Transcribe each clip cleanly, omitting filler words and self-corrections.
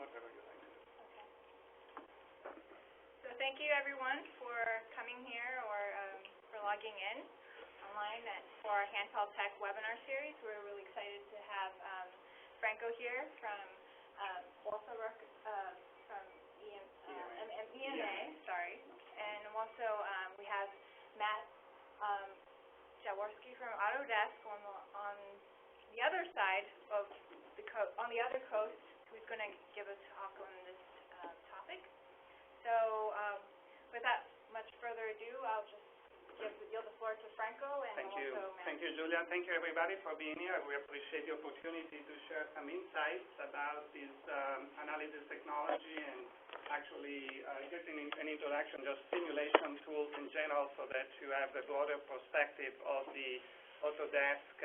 whatever you like to do. So thank you everyone for coming here or for logging in online for our Handheld Tech webinar series. We're really excited to have Franco here from also from EMA, sorry, and also we have Matt Jaworski from Autodesk on the other side of the on the other coast, who's going to give a talk on this topic. So without much further ado, I'll just yield the floor to Franco and also Matt. Thank you, Julia. Thank you, everybody, for being here. We appreciate the opportunity to share some insights about this analysis technology and actually getting an introduction, just simulation tools in general, so that you have a broader perspective of the Autodesk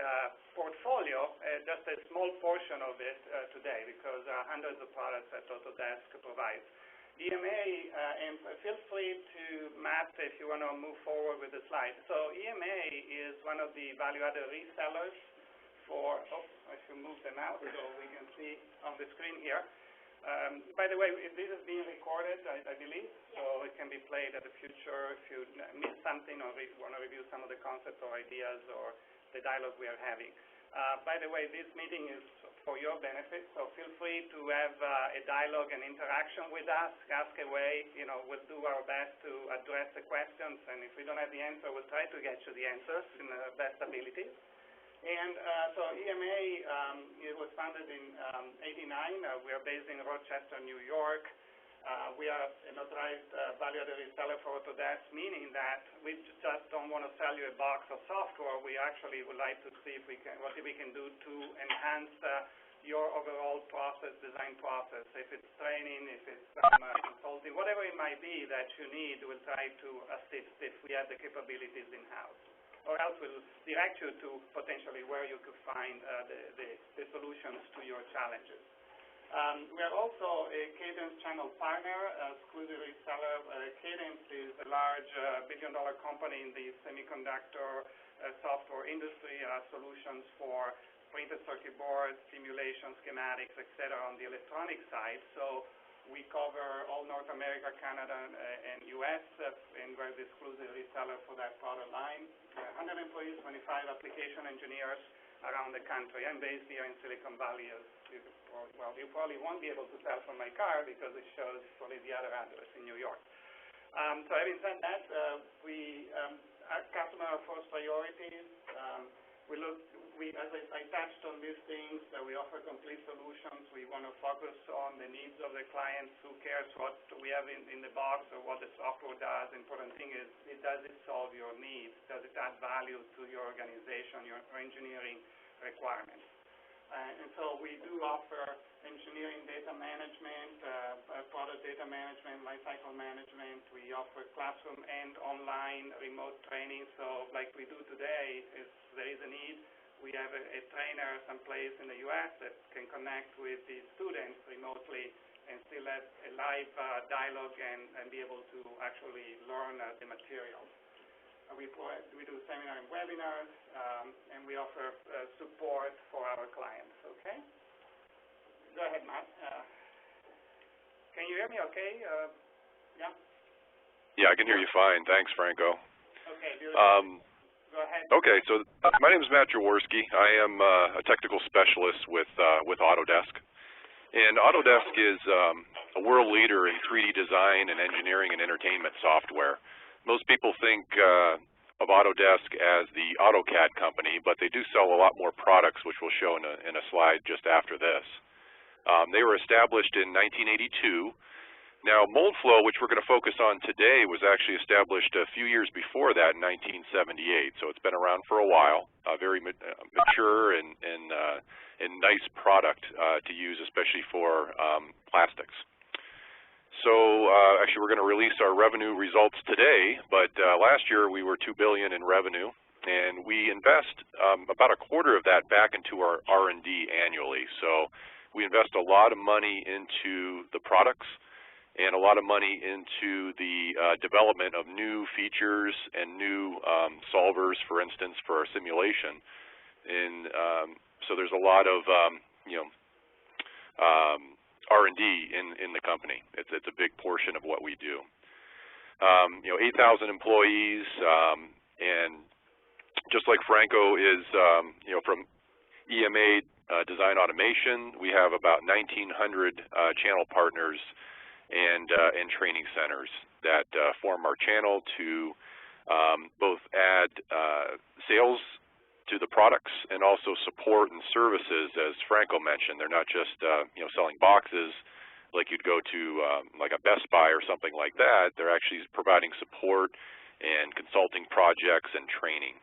portfolio, just a small portion of it today, because there are hundreds of products that Autodesk provides. EMA, and feel free to, Matt, if you want to move forward with the slide. So EMA is one of the value-added resellers for, I should move them out so we can see on the screen here. By the way, this is being recorded, I believe, so it can be played at the future if you miss something or want to review some of the concepts or ideas or the dialogue we are having. By the way, this meeting is for your benefit, so feel free to have a dialogue and interaction with us. Ask away. You know, we'll do our best to address the questions, and if we don't have the answer, we'll try to get you the answers in the best abilities. And so EMA, it was founded in '89. We are based in Rochester, New York. We are an authorized value-added reseller for Autodesk, meaning that we just don't want to sell you a box of software. We actually would like to see if we can, what we can do to enhance your overall process, design process. If it's training, if it's consulting, whatever it might be that you need, we'll try to assist if we have the capabilities in-house. Or else we'll direct you to potentially where you could find the solutions to your challenges. We are also a Cadence channel partner, exclusive reseller. Cadence is a large billion-dollar company in the semiconductor software industry, solutions for printed circuit boards, simulation, schematics, etc. on the electronic side. So we cover all North America, Canada, and U.S., and we're the exclusive reseller for that product line. 100 employees, 25 application engineers around the country. I'm based here in Silicon Valley. Well, you probably won't be able to tell from my car because it shows probably the other address in New York. So having said that, our customer first priorities. As I touched on these things, we offer complete solutions. We want to focus on the needs of the clients. Who cares what we have in the box or what the software does? The important thing is, does it solve your needs? Does it add value to your organization, your engineering requirements? And so we do offer engineering data management, product data management, lifecycle management. We offer classroom and online remote training. So like we do today, if there is a need, we have a trainer someplace in the U.S. that can connect with the students remotely and still have a live dialogue and be able to actually learn the materials. We do seminar and webinars, and we offer support for our clients, okay? Go ahead, Matt. Can you hear me okay? Yeah? Yeah, I can hear you fine. Thanks, Franco. Okay, beautiful. Go ahead. Okay, so my name is Matt Jaworski. I am a technical specialist with Autodesk. And Autodesk is a world leader in 3D design and engineering and entertainment software. Most people think of Autodesk as the AutoCAD company, but they do sell a lot more products, which we'll show in a slide just after this. They were established in 1982. Now, Moldflow, which we're going to focus on today, was actually established a few years before that in 1978, so it's been around for a while. A very mature and nice product to use, especially for plastics. So actually, we're going to release our revenue results today, but last year we were $2 billion in revenue, and we invest about a quarter of that back into our R&D annually. So we invest a lot of money into the products and a lot of money into the development of new features and new solvers, for instance, for our simulation. And so there's a lot of R&D in the company. It's a big portion of what we do. 8,000 employees, and just like Franco is, from EMA Design Automation, we have about 1,900 channel partners and training centers that form our channel to both add sales to the products and also support and services. As Franco mentioned, they're not just selling boxes like you'd go to like a Best Buy or something like that. They're actually providing support and consulting projects and training.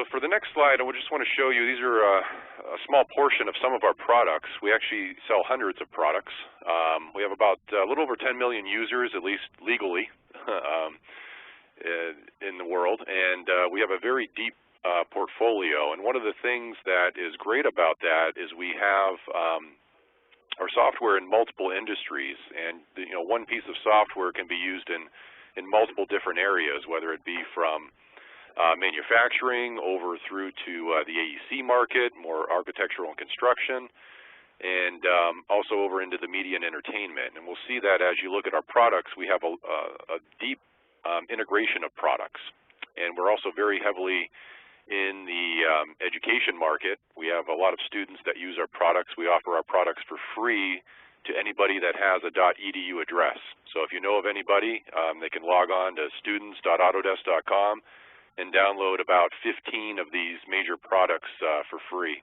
So for the next slide, I just want to show you, these are a small portion of some of our products. We actually sell hundreds of products. We have about a little over 10 million users, at least legally, in the world, and we have a very deep portfolio. And one of the things that is great about that is we have our software in multiple industries, and one piece of software can be used in multiple different areas, whether it be from manufacturing over through to the AEC market, more architectural and construction, and also over into the media and entertainment. And we'll see that as you look at our products, we have a deep integration of products. And we're also very heavily in the education market. We have a lot of students that use our products. We offer our products for free to anybody that has a .edu address. So if you know of anybody, they can log on to students.autodesk.com and download about 15 of these major products for free.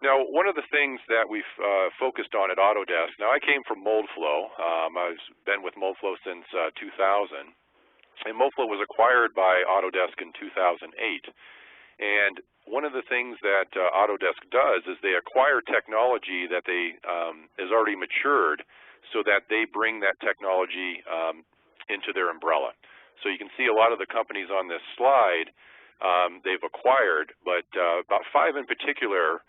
Now, one of the things that we've focused on at Autodesk, now I came from Moldflow. I've been with Moldflow since 2000, and Moldflow was acquired by Autodesk in 2008. And one of the things that Autodesk does is they acquire technology that is already matured so that they bring that technology into their umbrella. So you can see a lot of the companies on this slide they've acquired, but about 5 in particular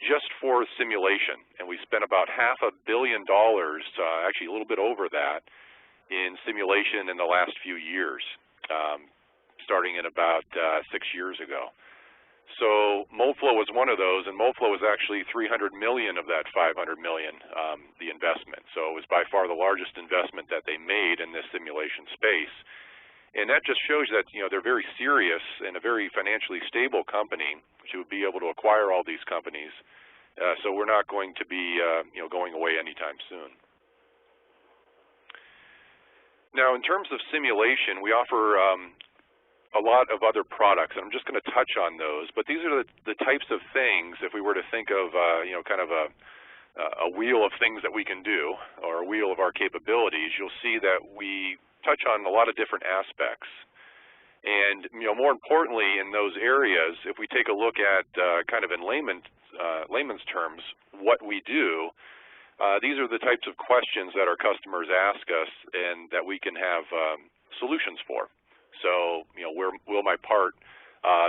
just for simulation. And we spent about $500 million, actually a little bit over that, in simulation in the last few years, starting in about 6 years ago. So Moldflow was one of those, and Moldflow was actually $300 million of that $500 million, the investment. So it was by far the largest investment that they made in this simulation space. And that just shows that they're very serious and a very financially stable company to be able to acquire all these companies. So we're not going to be going away anytime soon. Now, in terms of simulation, we offer a lot of other products, and I'm just going to touch on those. But these are the types of things, if we were to think of, kind of a wheel of things that we can do, or a wheel of our capabilities, you'll see that we touch on a lot of different aspects. And, more importantly, in those areas, if we take a look at kind of in layman's terms, what we do, these are the types of questions that our customers ask us and that we can have solutions for. So, where will my part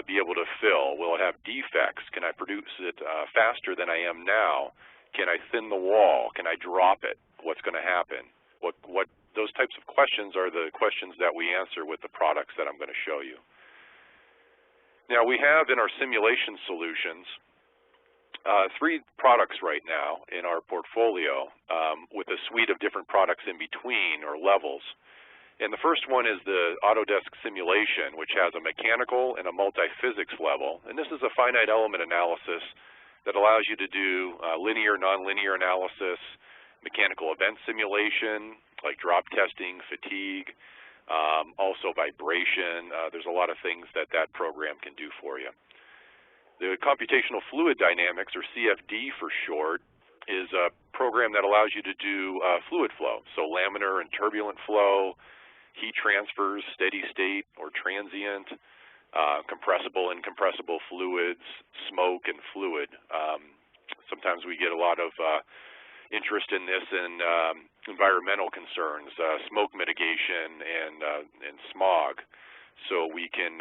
be able to fill? Will it have defects? Can I produce it faster than I am now? Can I thin the wall? Can I drop it? What's going to happen? Those types of questions are the questions that we answer with the products that I'm going to show you. Now, we have in our simulation solutions 3 products right now in our portfolio with a suite of different products in between, or levels. And the first one is the Autodesk Simulation, which has a mechanical and a multi-physics level. And this is a finite element analysis that allows you to do linear, nonlinear analysis, mechanical event simulation, like drop testing, fatigue, also vibration. There's a lot of things that program can do for you. The Computational Fluid Dynamics, or CFD for short, is a program that allows you to do fluid flow, so laminar and turbulent flow, heat transfers, steady state or transient, compressible and incompressible fluids, smoke and fluid. Sometimes we get a lot of interest in this in environmental concerns, smoke mitigation and smog. So we can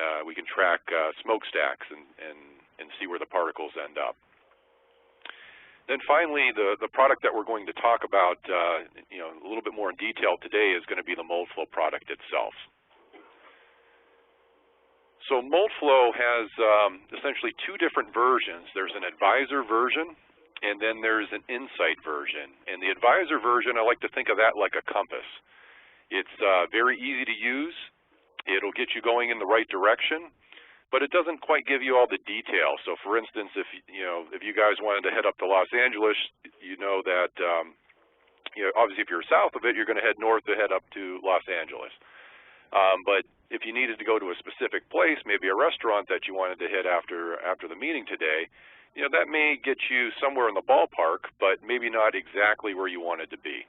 track smokestacks and see where the particles end up. Then finally, the product that we're going to talk about a little bit more in detail today is going to be the Moldflow product itself. So So Moldflow has essentially two different versions. There's an Advisor version, and then there's an Insight version. And the Advisor version, I like to think of that like a compass. It's very easy to use. It'll get you going in the right direction, but it doesn't quite give you all the detail. So, for instance, if you guys wanted to head up to Los Angeles, you know that obviously if you're south of it, you're going to head north to head up to Los Angeles. But if you needed to go to a specific place, maybe a restaurant that you wanted to hit after the meeting today, that may get you somewhere in the ballpark, but maybe not exactly where you wanted to be.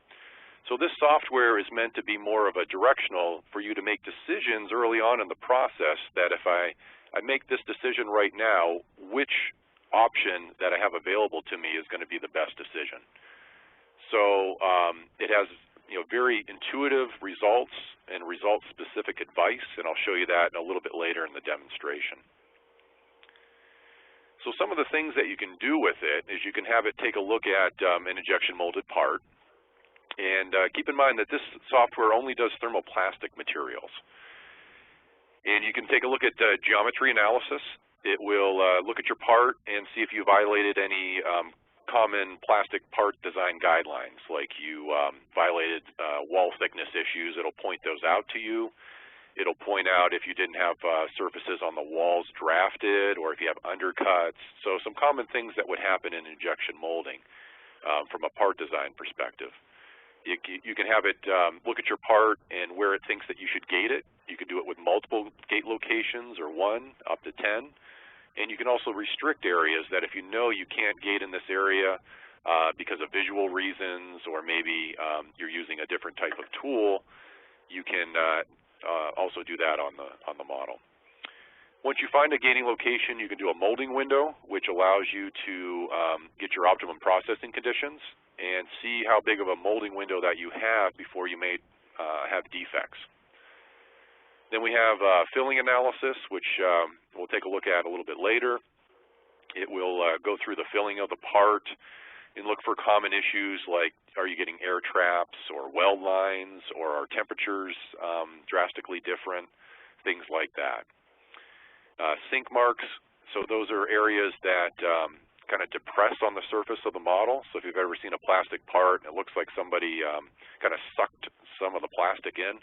So this software is meant to be more of a directional for you to make decisions early on in the process, that if I make this decision right now, which option that I have available to me is going to be the best decision. So it has very intuitive results and result-specific advice, and I'll show you that a little bit later in the demonstration. So some of the things that you can do with it is you can have it take a look at an injection molded part, and keep in mind that this software only does thermoplastic materials. And you can take a look at geometry analysis. It will look at your part and see if you violated any common plastic part design guidelines, like you violated wall thickness issues. It'll point those out to you. It'll point out if you didn't have surfaces on the walls drafted, or if you have undercuts. So some common things that would happen in injection molding from a part design perspective. You can have it look at your part and where it thinks that you should gate it. You can do it with multiple gate locations, or 1 up to 10. And you can also restrict areas that if you know you can't gate in this area because of visual reasons, or maybe you're using a different type of tool, you can also do that on the model. Once you find a gating location, you can do a molding window, which allows you to get your optimum processing conditions and see how big of a molding window that you have before you may have defects. Then we have filling analysis, which we'll take a look at a little bit later. It will go through the filling of the part and look for common issues like, are you getting air traps or weld lines, or are temperatures drastically different, things like that. Sink marks, so those are areas that kind of depress on the surface of the model. So if you've ever seen a plastic part and it looks like somebody kind of sucked some of the plastic in,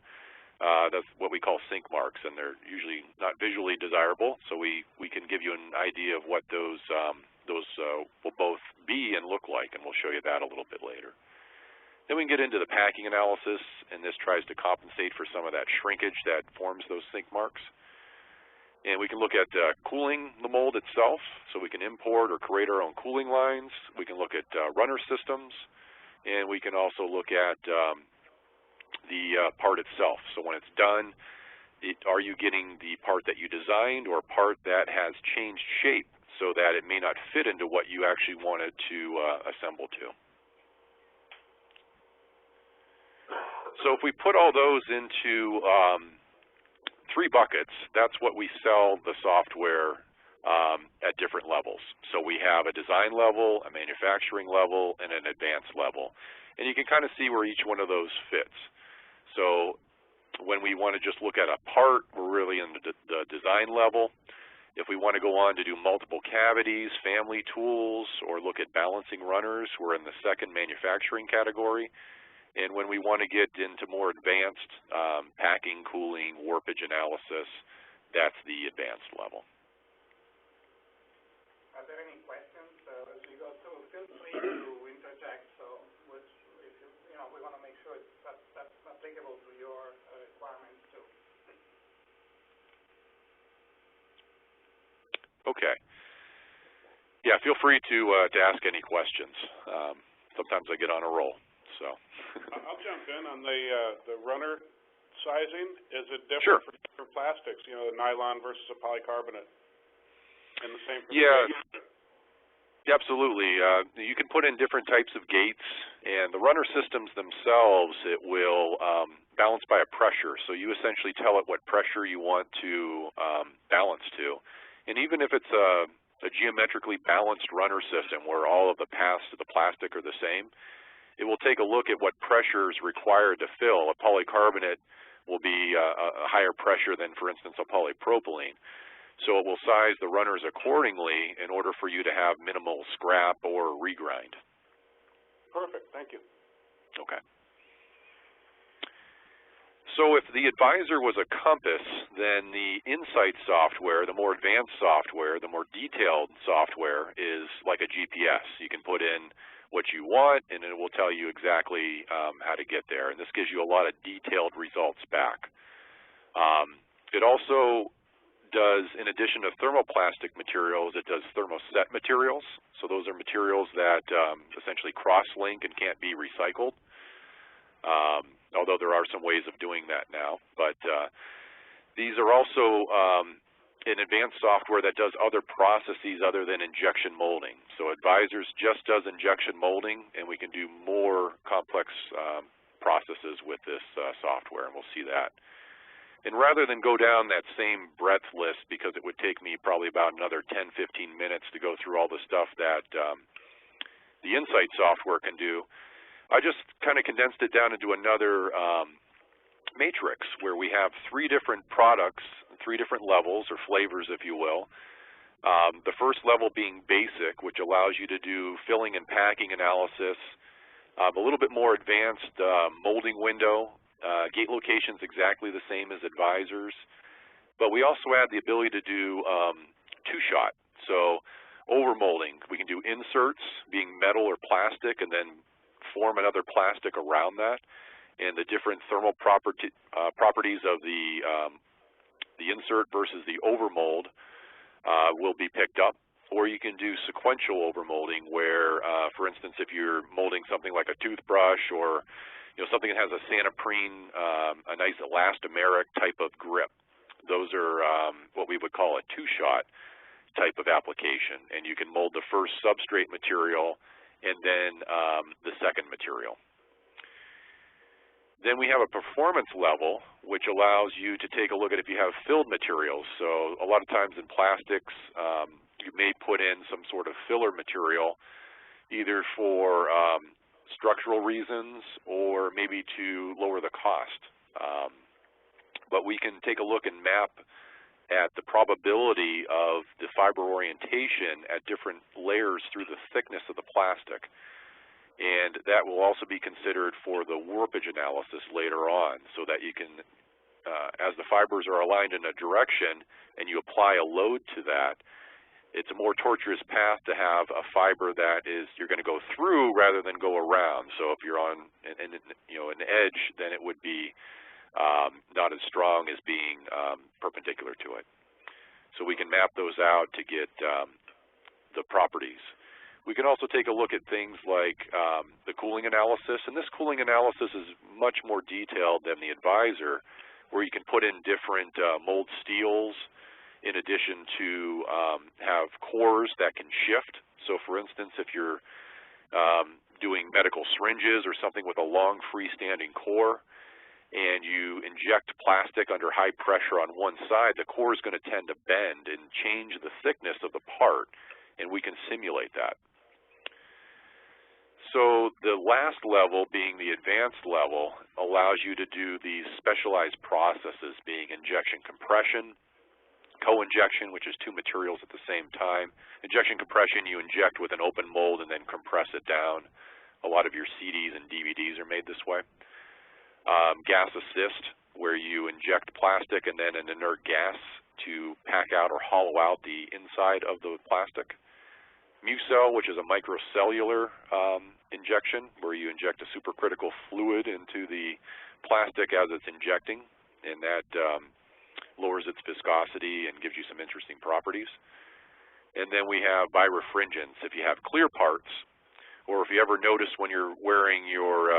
that's what we call sink marks, and they're usually not visually desirable. So we can give you an idea of what those will both be and look like, and we'll show you that a little bit later. Then we can get into the packing analysis, and this tries to compensate for some of that shrinkage that forms those sink marks. And we can look at cooling the mold itself, so we can import or create our own cooling lines. We can look at runner systems, and we can also look at the part itself. So when it's done, are you getting the part that you designed, or a part that has changed shape so that it may not fit into what you actually wanted to assemble to? So if we put all those into 3 buckets, that's what we sell the software at different levels. So we have a design level, a manufacturing level, and an advanced level. And you can kind of see where each one of those fits. So when we want to just look at a part, we're really in the design level. If we want to go on to do multiple cavities, family tools, or look at balancing runners, we're in the second manufacturing category. And when we want to get into more advanced packing, cooling, warpage analysis, that's the advanced level. Are there any questions as we go through? Feel free to interject. So, we want to make sure that's applicable to your requirements too. Okay. Yeah, feel free to ask any questions. Sometimes I get on a roll. So. I'll jump in on the runner sizing. Is it different Sure. for different plastics? The nylon versus a polycarbonate, and the same for Yeah, absolutely. You can put in different types of gates, and the runner systems themselves, it will balance by a pressure. So you essentially tell it what pressure you want to balance to, and even if it's a geometrically balanced runner system where all of the paths to the plastic are the same, it will take a look at what pressure is required to fill. A polycarbonate will be a higher pressure than, for instance, a polypropylene. So it will size the runners accordingly in order for you to have minimal scrap or regrind. Perfect. Thank you. Okay. So if the Advisor was a compass, then the Insight software, the more advanced software, the more detailed software is like a GPS. You can put in what you want, and it will tell you exactly how to get there. And this gives you a lot of detailed results back. It also does, in addition to thermoplastic materials, it does thermoset materials. So those are materials that essentially cross-link and can't be recycled, although there are some ways of doing that now. But these are also an advanced software that does other processes other than injection molding. So Advisors just does injection molding, and we can do more complex processes with this software, and we'll see that. And rather than go down that same breadth list, because it would take me probably about another 10-15 minutes to go through all the stuff that the Insight software can do, I just kind of condensed it down into another matrix where we have 3 different products, 3 different levels or flavors, if you will. The first level being basic, which allows you to do filling and packing analysis, a little bit more advanced molding window. Gate location's exactly the same as Advisors, but we also add the ability to do two-shot. So overmolding, we can do inserts being metal or plastic and then form another plastic around that, and the different thermal properties of the insert versus the overmold will be picked up. Or you can do sequential overmolding where, for instance, if you're molding something like a toothbrush or something that has a Santoprene, a nice elastomeric type of grip. Those are what we would call a two-shot type of application, and you can mold the first substrate material and then the second material. Then we have a performance level, which allows you to take a look at if you have filled materials. So a lot of times in plastics, you may put in some sort of filler material, either for structural reasons or maybe to lower the cost. But we can take a look and map at the probability of the fiber orientation at different layers through the thickness of the plastic. And that will also be considered for the warpage analysis later on, so that you can, as the fibers are aligned in a direction and you apply a load to that, it's a more torturous path to have a fiber that is you're going to go through rather than go around. So if you're on an edge, then it would be not as strong as being perpendicular to it. So we can map those out to get the properties. We can also take a look at things like the cooling analysis, and this cooling analysis is much more detailed than the Advisor, where you can put in different mold steels, in addition to have cores that can shift. So for instance, if you're doing medical syringes or something with a long freestanding core and you inject plastic under high pressure on one side, the core is going to tend to bend and change the thickness of the part, and we can simulate that. So the last level, being the advanced level, allows you to do these specialized processes, being injection compression, co-injection, which is 2 materials at the same time. Injection compression, you inject with an open mold and then compress it down. A lot of your CDs and DVDs are made this way. Gas assist, where you inject plastic and then an inert gas to pack out or hollow out the inside of the plastic. Mucel, which is a microcellular injection, where you inject a supercritical fluid into the plastic as it's injecting, and that lowers its viscosity and gives you some interesting properties. And then we have birefringents. If you have clear parts, or if you ever notice when you're wearing your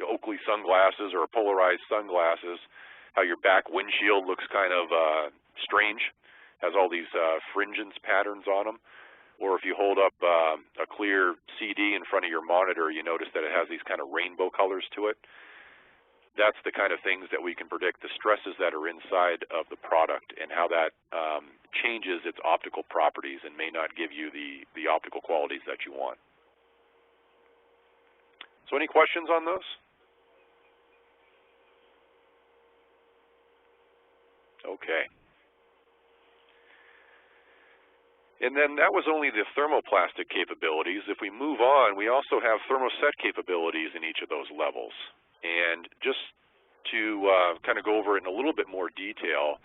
Oakley sunglasses or polarized sunglasses, how your back windshield looks kind of strange, has all these fringence patterns on them. Or if you hold up a clear CD in front of your monitor, you notice that it has these kind of rainbow colors to it. That's the kind of things that we can predict, the stresses that are inside of the product and how that changes its optical properties and may not give you the optical qualities that you want. So any questions on those? Okay. And then that was only the thermoplastic capabilities. If we move on, we also have thermoset capabilities in each of those levels. And just to kind of go over it in a little bit more detail,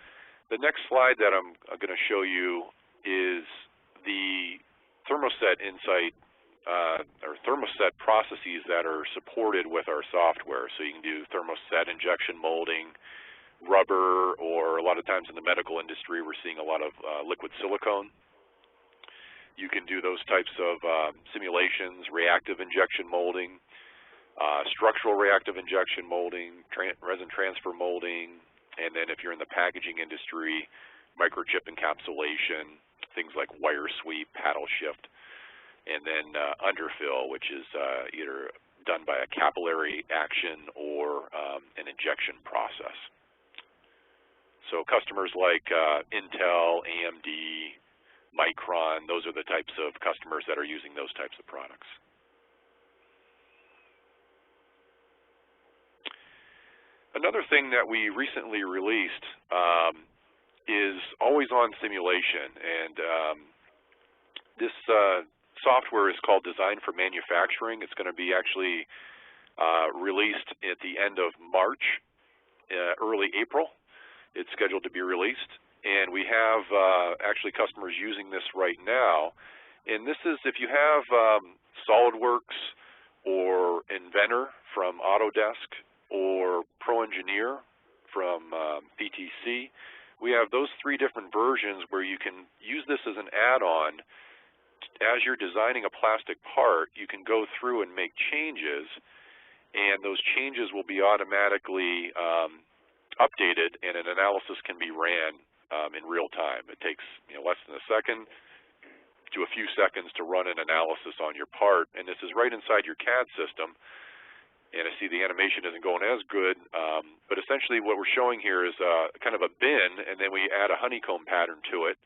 the next slide that I'm going to show you is the thermoset insight or thermoset processes that are supported with our software. So you can do thermoset injection molding, rubber, or a lot of times in the medical industry we're seeing a lot of liquid silicone. You can do those types of simulations, reactive injection molding, structural reactive injection molding, resin transfer molding, and then if you're in the packaging industry, microchip encapsulation, things like wire sweep, paddle shift, and then underfill, which is either done by a capillary action or an injection process. So customers like Intel, AMD, Micron, those are the types of customers that are using those types of products. Another thing that we recently released is always-on simulation, and this software is called Design for Manufacturing. It's going to be actually released at the end of March, early April. It's scheduled to be released, and we have actually customers using this right now. And this is, if you have SolidWorks or Inventor from Autodesk or ProEngineer from PTC, we have those three different versions where you can use this as an add-on. As you're designing a plastic part, you can go through and make changes, and those changes will be automatically updated, and an analysis can be ran in real time. It takes less than a second to a few seconds to run an analysis on your part, and this is right inside your CAD system. And I see the animation isn't going as good, but essentially what we're showing here is kind of a bin, and then we add a honeycomb pattern to it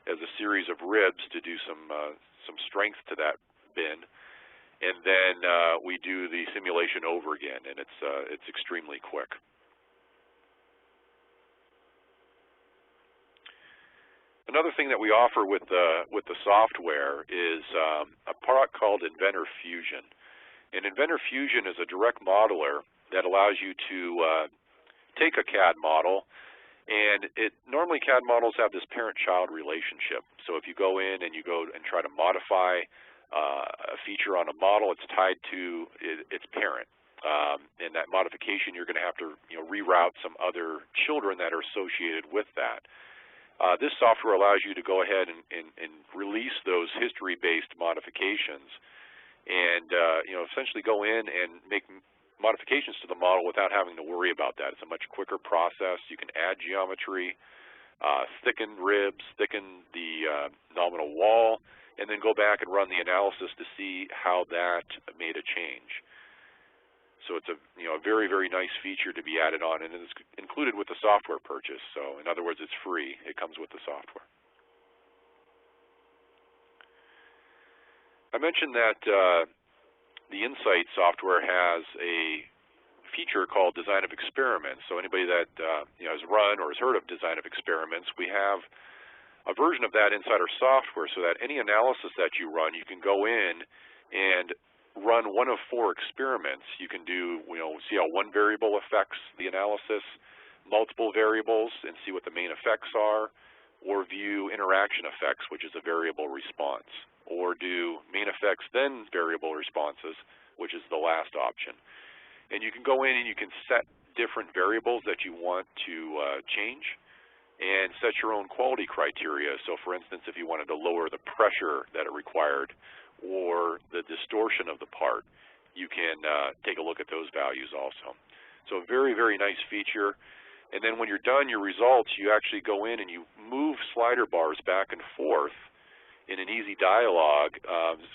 as a series of ribs to do some strength to that bin, and then we do the simulation over again, and it's extremely quick. Another thing that we offer with the software is a product called Inventor Fusion. And Inventor Fusion is a direct modeler that allows you to take a CAD model, and normally CAD models have this parent-child relationship. So if you go in and you go and try to modify a feature on a model, it's tied to its parent. And that modification, you're going to have to reroute some other children that are associated with that. This software allows you to go ahead and release those history-based modifications, and essentially go in and make modifications to the model without having to worry about that. It's a much quicker process. You can add geometry, thicken ribs, thicken the nominal wall, and then go back and run the analysis to see how that made a change. So it's a very, very nice feature to be added on, and it's included with the software purchase. So in other words, it's free. It comes with the software. I mentioned that the Insight software has a feature called Design of Experiments. So anybody that has run or has heard of Design of Experiments, we have a version of that inside our software so that any analysis that you run, you can go in and run one of 4 experiments. You can do, see how one variable affects the analysis, multiple variables, and see what the main effects are, or view interaction effects, which is a variable response, or do main effects then variable responses, which is the last option. And you can go in and you can set different variables that you want to change and set your own quality criteria. So for instance, if you wanted to lower the pressure that it required or the distortion of the part, you can take a look at those values also. So a very, very nice feature. And then when you're done your results, you actually go in and you move slider bars back and forth in an easy dialogue.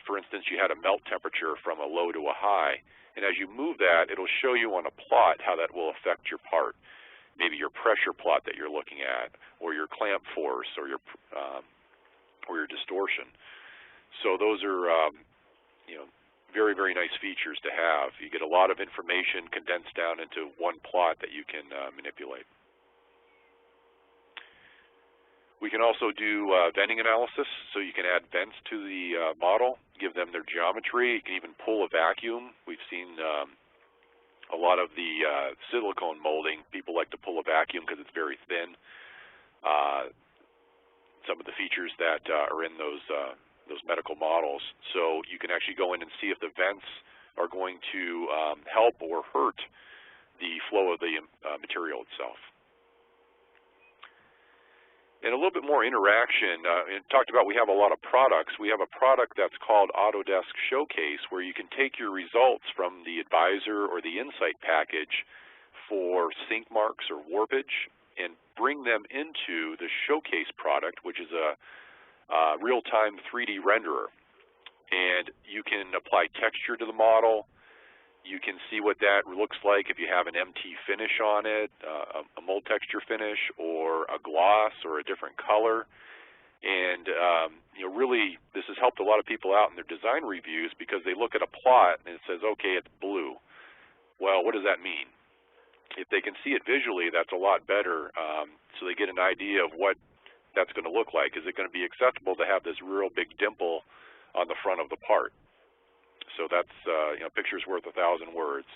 For instance, you had a melt temperature from a low to a high, and as you move that, it'll show you on a plot how that will affect your part. Maybe your pressure plot that you're looking at, or your clamp force, or your distortion. So those are very, very nice features to have. You get a lot of information condensed down into one plot that you can manipulate. We can also do venting analysis, so you can add vents to the model, give them their geometry. You can even pull a vacuum. We've seen a lot of the silicone molding, people like to pull a vacuum because it's very thin. Some of the features that are in those medical models. So you can actually go in and see if the vents are going to help or hurt the flow of the material itself. And a little bit more interaction, and talked about we have a lot of products. We have a product that's called Autodesk Showcase, where you can take your results from the Advisor or the Insight package for sink marks or warpage and bring them into the Showcase product, which is a real-time 3D renderer. And you can apply texture to the model. You can see what that looks like if you have an MT finish on it, a mold texture finish, or a gloss, or a different color. And you know, really, this has helped a lot of people out in their design reviews because they look at a plot and it says, okay, it's blue. Well, what does that mean? If they can see it visually, that's a lot better, so they get an idea of what that's going to look like. Is it going to be acceptable to have this real big dimple on the front of the part? So that's, you know, picture's worth 1,000 words,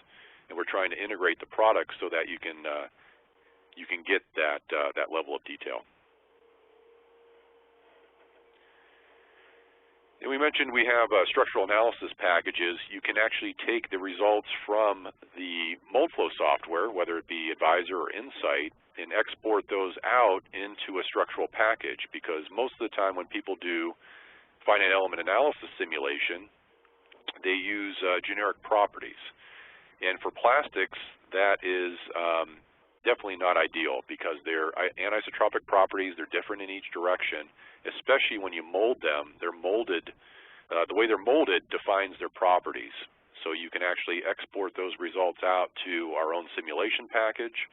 and we're trying to integrate the product so that you can get that that level of detail. And we mentioned we have structural analysis packages. You can actually take the results from the Moldflow software, whether it be Advisor or Insight, and export those out into a structural package, because most of the time when people do finite element analysis simulation, they use generic properties. And for plastics, that is definitely not ideal because they're anisotropic properties. They're different in each direction, especially when you mold them. They're molded, the way they're molded defines their properties. So you can actually export those results out to our own simulation package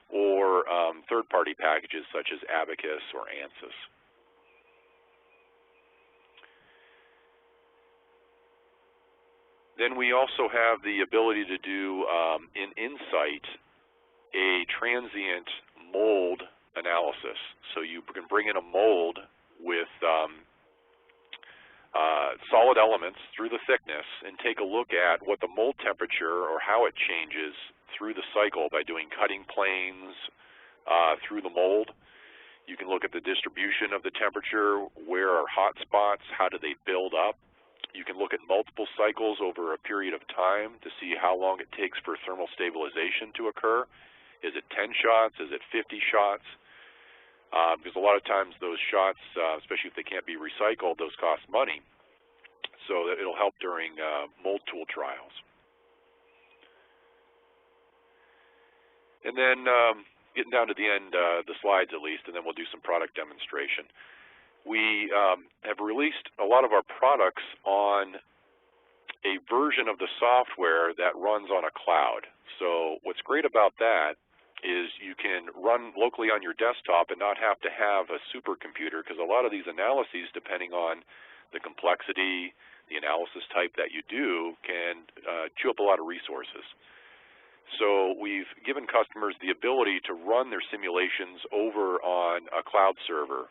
or third-party packages such as Abacus or ANSYS. Then we also have the ability to do, in Insight, a transient mold analysis. So you can bring in a mold with solid elements through the thickness and take a look at what the mold temperature or how it changes through the cycle by doing cutting planes through the mold. You can look at the distribution of the temperature, where are hot spots, how do they build up. You can look at multiple cycles over a period of time to see how long it takes for thermal stabilization to occur. Is it 10 shots? Is it 50 shots? Because a lot of times those shots, especially if they can't be recycled, those cost money. So it'll help during mold tool trials. And then getting down to the end, the slides at least, and then we'll do some product demonstration. We have released a lot of our products on a version of the software that runs on a cloud. So what's great about that is you can run locally on your desktop and not have to have a supercomputer, because a lot of these analyses, depending on the complexity, the analysis type that you do, can chew up a lot of resources. So we've given customers the ability to run their simulations over on a cloud server.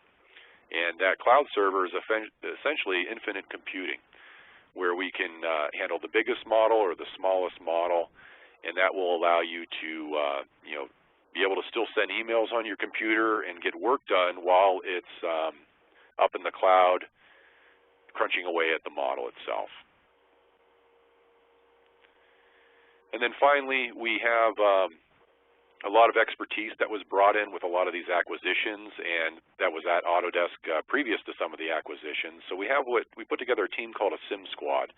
And that cloud server is essentially infinite computing, where we can handle the biggest model or the smallest model, and that will allow you to you know, be able to still send emails on your computer and get work done while it's up in the cloud, crunching away at the model itself. And then finally, we have a lot of expertise that was brought in with a lot of these acquisitions, and that was at Autodesk previous to some of the acquisitions. So we have we put together a team called a Sim Squad.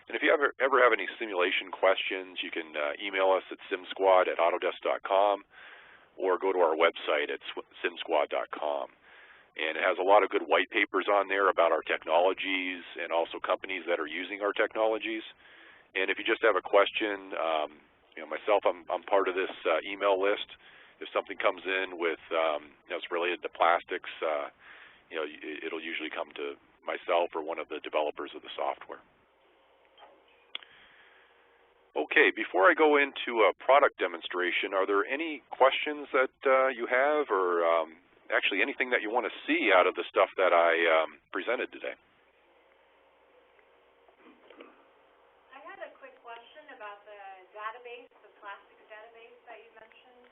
And if you ever have any simulation questions, you can email us at simsquad@autodesk.com or go to our website at simsquad.com. And it has a lot of good white papers on there about our technologies and also companies that are using our technologies. And if you just have a question, you know, myself, I'm part of this email list. If something comes in with, you know, it's related to plastics, you know, it'll usually come to myself or one of the developers of the software. Okay, before I go into a product demonstration, are there any questions that you have or actually anything that you want to see out of the stuff that I presented today. I had a quick question about the database, the plastic database that you mentioned.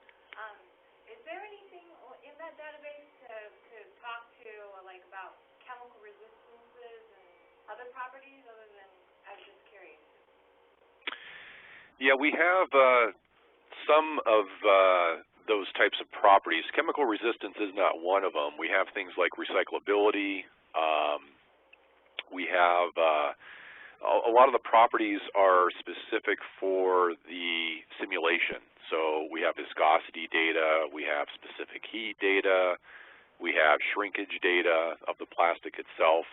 Is there anything in that database to talk to, like, about chemical resistances and other properties other than, I was just curious. Yeah, we have some of those types of properties. Chemical resistance is not one of them. We have things like recyclability. We have a lot of the properties are specific for the simulation. So we have viscosity data, we have specific heat data, we have shrinkage data of the plastic itself.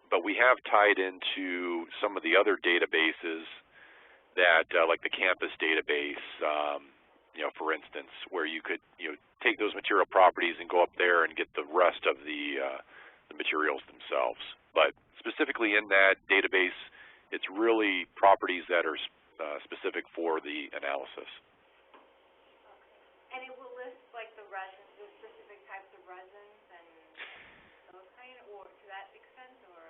But we have tied into some of the other databases that, like the campus database, for instance, where you could, take those material properties and go up there and get the rest of the materials themselves. But specifically in that database, it's really properties that are specific for the analysis. Okay. And it will list, like, the resins, the specific types of resins and those kind, or to that extent, or?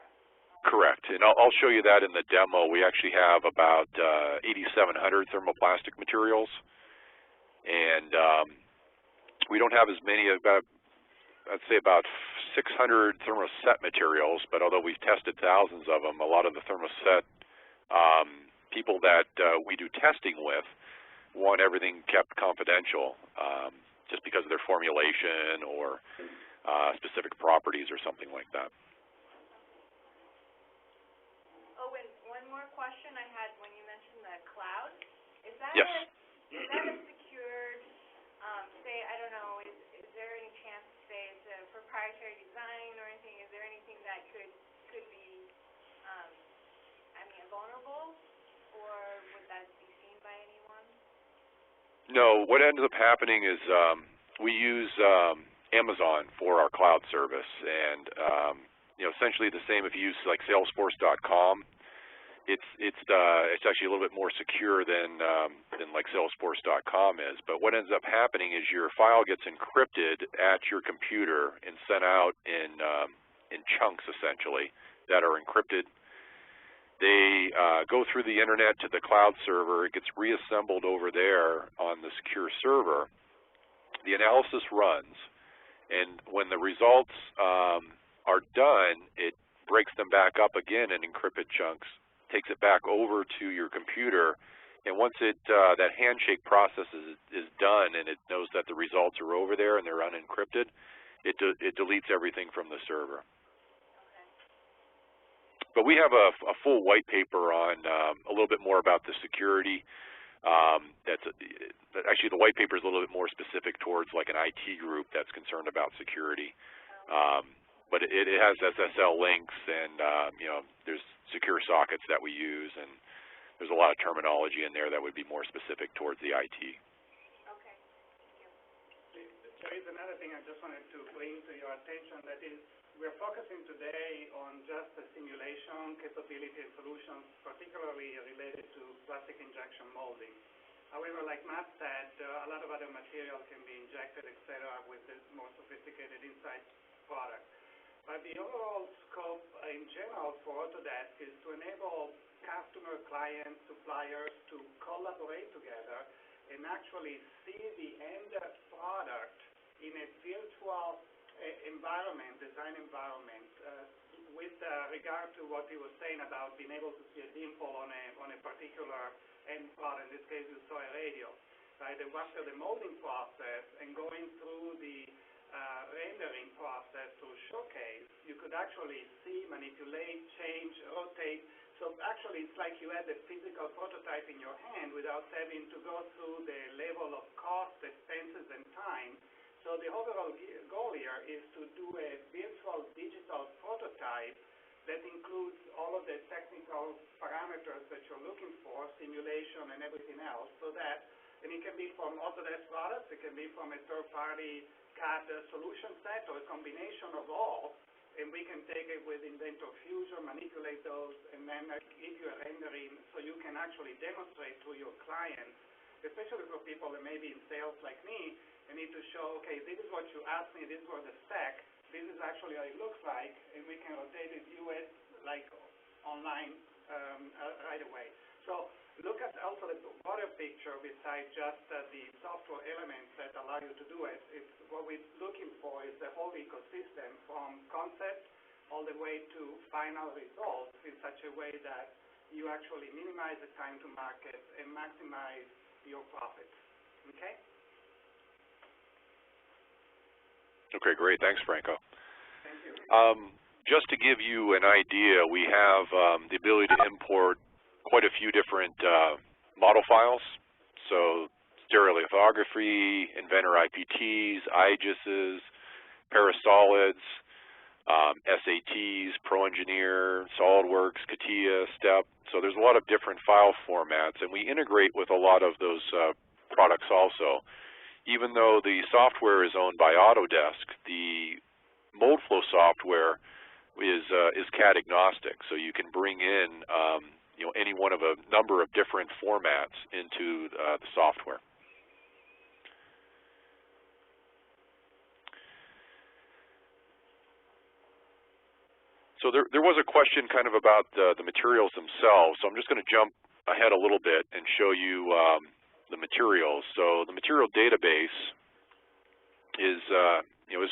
Correct, and I'll show you that in the demo. We actually have about 8,700 thermoplastic materials, and we don't have as many, I'd say about 600 thermoset materials, but although we've tested thousands of them, a lot of the thermoset people that we do testing with want everything kept confidential, just because of their formulation or specific properties or something like that. More question I had when you mentioned the cloud. Is that yes. Is that a secured, say, I don't know, is there any chance, say, it's a proprietary design or anything, is there anything that could be, vulnerable, or would that be seen by anyone? No, what ends up happening is we use Amazon for our cloud service, and essentially the same if you use like Salesforce.com. It's actually a little bit more secure than like Salesforce.com is. But what ends up happening is your file gets encrypted at your computer and sent out in chunks essentially that are encrypted. They go through the internet to the cloud server. It gets reassembled over there on the secure server. The analysis runs, and when the results are done, it breaks them back up again in encrypted chunks, takes it back over to your computer, and once that handshake process is done and it knows that the results are over there and they're unencrypted, it deletes everything from the server. Okay. But we have a full white paper on a little bit more about the security. Actually, the white paper is a little bit more specific towards like an IT group that's concerned about security. But it has SSL links, and there's secure sockets that we use, and there's a lot of terminology in there that would be more specific towards the IT. Okay, thank you. There is another thing I just wanted to bring to your attention, that is, we're focusing today on just the simulation capability and solutions, particularly related to plastic injection molding. However, like Matt said, a lot of other material can be injected, etc., with this more sophisticated inside product. But the overall scope in general for Autodesk is to enable customer, clients, suppliers to collaborate together and actually see the end product in a virtual environment, design environment, with regard to what he was saying about being able to see a dimple on a particular end product. In this case, you saw a radio, right? And after the molding process and going through the rendering process to showcase, you could actually see, manipulate, change, rotate. So actually it's like you had a physical prototype in your hand without having to go through the level of cost, expenses, and time. So the overall goal here is to do a virtual digital prototype that includes all of the technical parameters that you're looking for, simulation and everything else, so that, and it can be from Autodesk products, it can be from a third-party CAD solution set or a combination of all, and we can take it with Inventor Fusion, manipulate those, and then give you a rendering so you can actually demonstrate to your clients, especially for people that may be in sales like me, I need to show, okay, this is what you asked me, this was the spec, this is actually what it looks like, and we can rotate it, view it, like online right away. So look at also the broader picture besides just the software elements that allow you to do it. It's what we're looking for is the whole ecosystem from concept all the way to final results in such a way that you actually minimize the time to market and maximize your profits. Okay? Okay, great. Thanks, Franco. Thank you. Just to give you an idea, we have the ability to import quite a few different model files. So stereolithography, inventor IPTs, IGESs, parasolids, SATs, ProEngineer, SolidWorks, CATIA, STEP. So there's a lot of different file formats, and we integrate with a lot of those products also. Even though the software is owned by Autodesk, the Moldflow software is CAD agnostic, so you can bring in any one of a number of different formats into the software. So there was a question kind of about the materials themselves, so I'm just going to jump ahead a little bit and show you the materials. So the material database is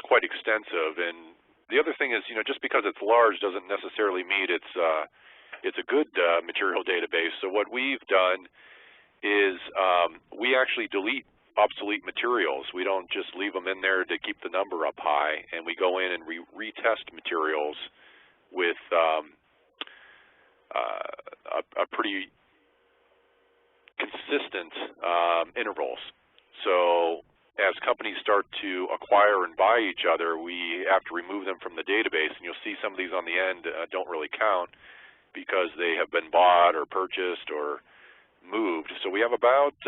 quite extensive, and the other thing is, just because it's large doesn't necessarily mean it's a good material database. So what we've done is we actually delete obsolete materials. We don't just leave them in there to keep the number up high, and we go in and retest materials with a pretty consistent intervals. So as companies start to acquire and buy each other, we have to remove them from the database, and you'll see some of these on the end don't really count because they have been bought or purchased or moved. So we have about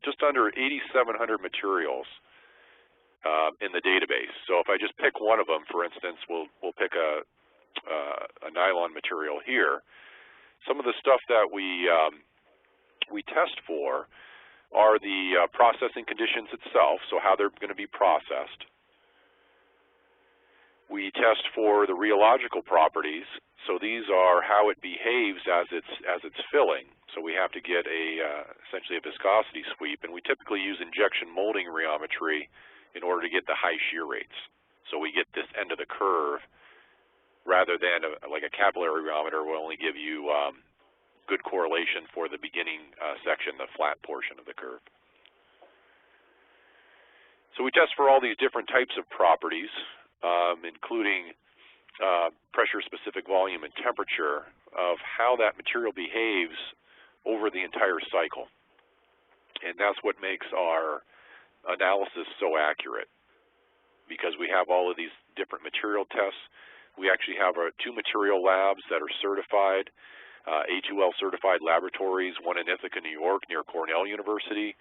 just under 8,700 materials in the database. So if I just pick one of them, for instance, we'll pick a nylon material here. Some of the stuff that we test for are the processing conditions itself, so how they're going to be processed. We test for the rheological properties, so these are how it behaves as it's filling. So we have to get essentially a viscosity sweep, and we typically use injection molding rheometry in order to get the high shear rates. So we get this end of the curve rather than like a capillary rheometer will only give you good correlation for the beginning section, the flat portion of the curve. So we test for all these different types of properties, including pressure, specific volume, and temperature of how that material behaves over the entire cycle. And that's what makes our analysis so accurate, because we have all of these different material tests. We actually have our 2 material labs that are certified, A2L certified laboratories, one in Ithaca, New York, near Cornell University,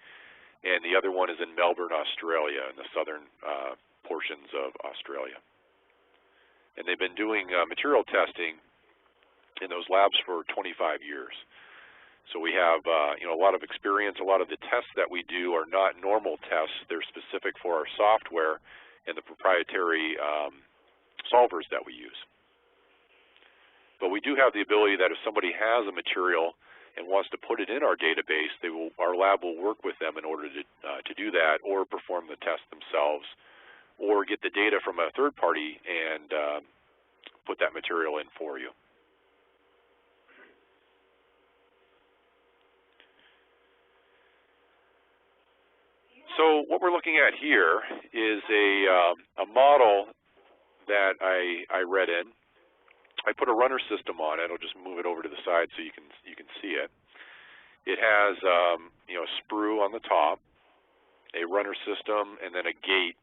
and the other one is in Melbourne, Australia, in the southern portions of Australia. And they've been doing material testing in those labs for 25 years. So we have a lot of experience. A lot of the tests that we do are not normal tests. They're specific for our software and the proprietary solvers that we use. But we do have the ability that if somebody has a material and wants to put it in our database, our lab will work with them in order to do that, or perform the test themselves, or get the data from a third party and put that material in for you. So what we're looking at here is a model that I read in. I put a runner system on it. I'll just move it over to the side so you can see it. It has a sprue on the top, a runner system, and then a gate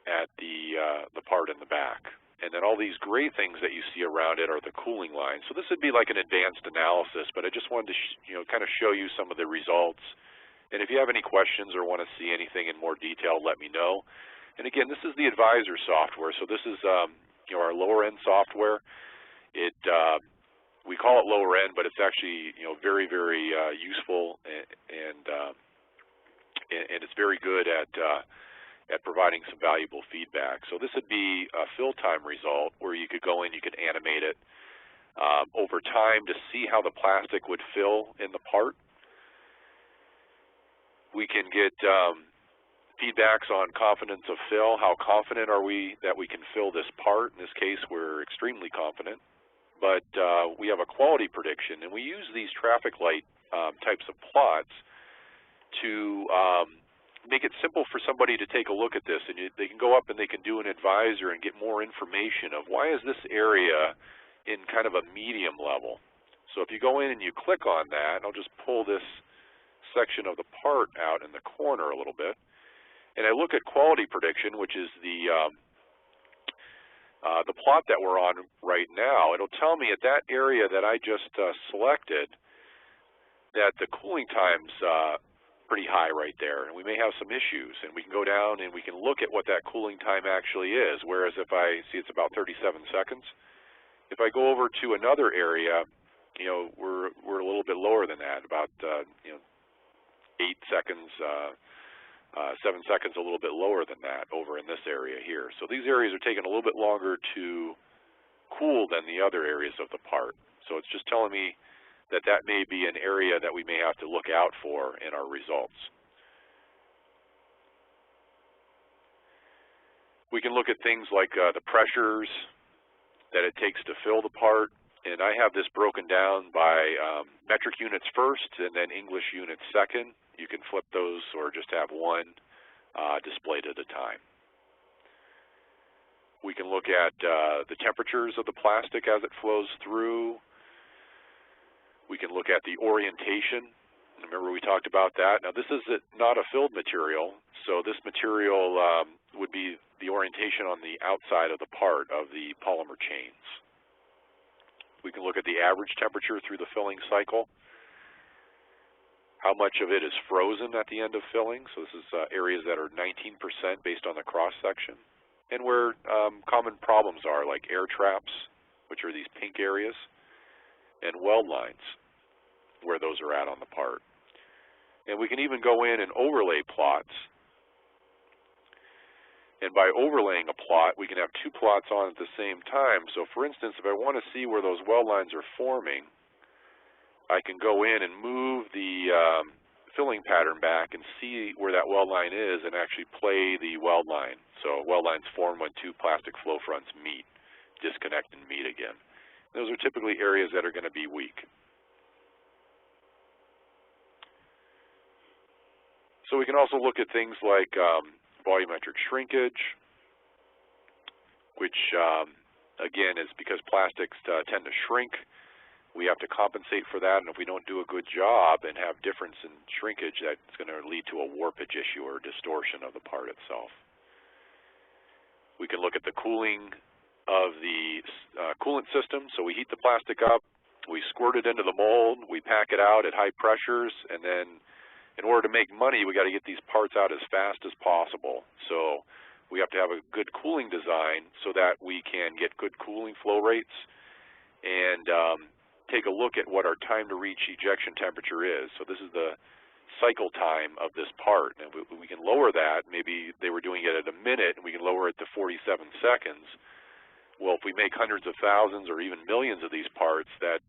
at the part in the back. And then all these gray things that you see around it are the cooling lines. So this would be like an advanced analysis, but I just wanted to kind of show you some of the results. And if you have any questions or want to see anything in more detail, let me know. And again, this is the Advisor software. So this is our lower end software. We call it lower end, but it's actually very, very useful, and it's very good at at providing some valuable feedback. So this would be a fill time result where you could go in, you could animate it over time to see how the plastic would fill in the part. We can get feedbacks on confidence of fill. How confident are we that we can fill this part? In this case, we're extremely confident. But we have a quality prediction, and we use these traffic light types of plots to make it simple for somebody to take a look at this, and they can go up and they can do an advisor and get more information of why is this area in kind of a medium level. So if you go in and you click on that, and I'll just pull this section of the part out in the corner a little bit, and I look at quality prediction, which is the plot that we're on right now. It'll tell me at that area that I just selected that the cooling time's pretty high right there, and we may have some issues, and we can go down and we can look at what that cooling time actually is, whereas if I see it's about 37 seconds, if I go over to another area, you know, we're a little bit lower than that, about 8 seconds, 7 seconds, a little bit lower than that over in this area here. So these areas are taking a little bit longer to cool than the other areas of the part. So it's just telling me that that may be an area that we may have to look out for in our results. We can look at things like the pressures that it takes to fill the part, and I have this broken down by metric units first and then English units second. You can flip those or just have one displayed at a time. We can look at the temperatures of the plastic as it flows through. We can look at the orientation. Remember we talked about that. Now this is not a filled material, so this material would be the orientation on the outside of the part of the polymer chains. We can look at the average temperature through the filling cycle. How much of it is frozen at the end of filling. So this is areas that are 19% based on the cross-section. And where common problems are, like air traps, which are these pink areas, and weld lines, where those are at on the part. And we can even go in and overlay plots. And by overlaying a plot, we can have two plots on at the same time. So for instance, if I want to see where those weld lines are forming, I can go in and move the filling pattern back and see where that weld line is and actually play the weld line. So weld lines form when two plastic flow fronts meet, disconnect and meet again. Those are typically areas that are going to be weak. So we can also look at things like volumetric shrinkage, which again is because plastics tend to shrink. We have to compensate for that, and if we don't do a good job and have difference in shrinkage, that's going to lead to a warpage issue or distortion of the part itself. We can look at the cooling of the coolant system. So we heat the plastic up, we squirt it into the mold, we pack it out at high pressures, and then in order to make money, we got to get these parts out as fast as possible. So we have to have a good cooling design so that we can get good cooling flow rates and take a look at what our time to reach ejection temperature is. So this is the cycle time of this part, and we can lower that. Maybe they were doing it at a minute, and we can lower it to 47 seconds. Well, if we make hundreds of thousands or even millions of these parts, that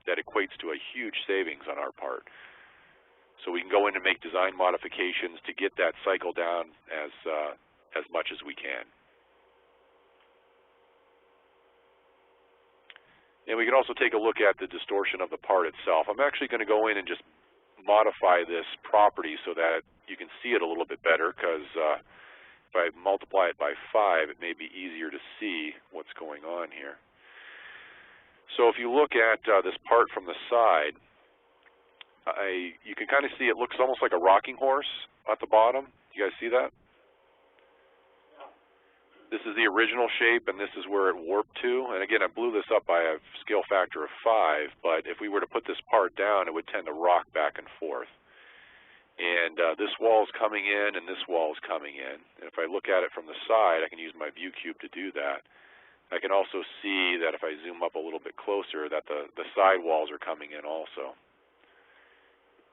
equates to a huge savings on our part. So we can go in and make design modifications to get that cycle down as much as we can. And we can also take a look at the distortion of the part itself. I'm actually going to go in and just modify this property so that you can see it a little bit better, because if I multiply it by 5, it may be easier to see what's going on here. So if you look at this part from the side, you can kind of see it looks almost like a rocking horse at the bottom. You guys see that? This is the original shape, and this is where it warped to. And again, I blew this up by a scale factor of 5, but if we were to put this part down, it would tend to rock back and forth. And this wall is coming in, and this wall is coming in. And if I look at it from the side, I can use my view cube to do that. I can also see that if I zoom up a little bit closer, that the side walls are coming in also.